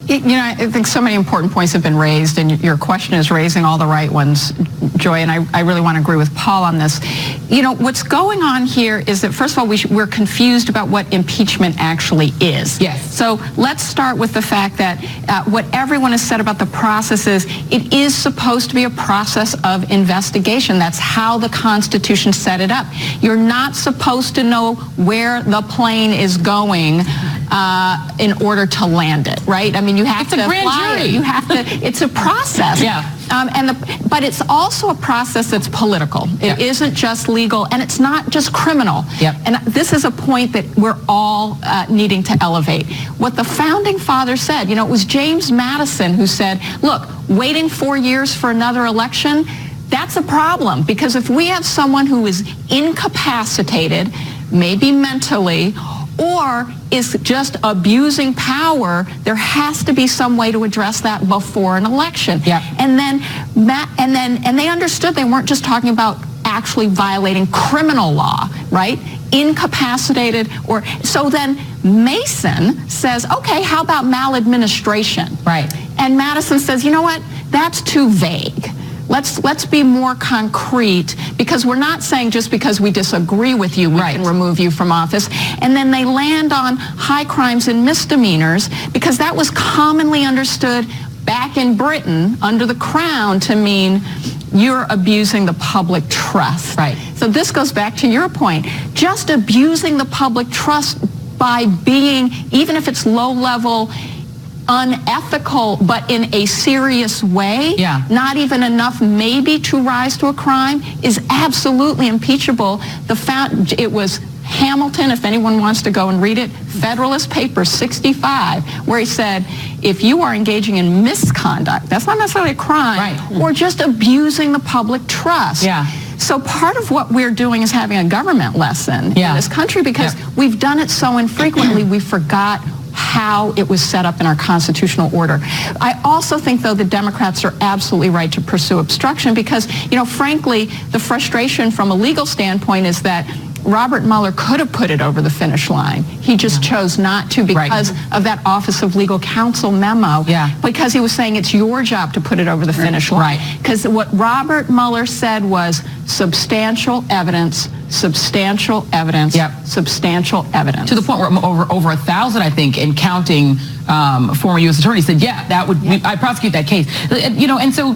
I think so many important points have been raised, and your question is raising all the right ones, Joy, and I really want to agree with Paul on this. What's going on here is that, first of all, we're confused about what impeachment actually is. Yes. So let's start with the fact that what everyone has said about the process is it is supposed to be a process of investigation. That's how the Constitution set it up. You're not supposed to know where the plane is going in order to land it, right? I mean, you have to fly it. You have to. It's a process. Yeah. But it's also a process that's political. It isn't just legal, and it's not just criminal. Yep. And this is a point that we're all needing to elevate. What the Founding Fathers said, it was James Madison who said, look, waiting 4 years for another election, that's a problem, because if we have someone who is incapacitated, maybe mentally, or is just abusing power, there has to be some way to address that before an election. Yeah. And they understood they weren't just talking about actually violating criminal law, right? Incapacitated, or so then Mason says, okay, how about maladministration? Right. And Madison says, you know what? That's too vague. Let's be more concrete, because we're not saying just because we disagree with you, we can remove you from office. And then they land on high crimes and misdemeanors, because that was commonly understood back in Britain under the Crown to mean you're abusing the public trust. Right. So this goes back to your point. Just abusing the public trust by being, even if it's low level, unethical, but in a serious way, not even enough maybe to rise to a crime, is absolutely impeachable. It was Hamilton, if anyone wants to go and read it, Federalist Papers 65, where he said, if you are engaging in misconduct, that's not necessarily a crime, or just abusing the public trust. So part of what we're doing is having a government lesson in this country, because we've done it so infrequently, we forgot how it was set up in our constitutional order. I also think, though, the Democrats are absolutely right to pursue obstruction, because, frankly, the frustration from a legal standpoint is that Robert Mueller could have put it over the finish line. He just chose not to, because of that Office of Legal Counsel memo, because he was saying it's your job to put it over the finish line. Because what Robert Mueller said was substantial evidence, substantial evidence, substantial evidence. To the point where over 1,000, I think, and counting, former U.S. attorneys said, that would, I'd prosecute that case. And so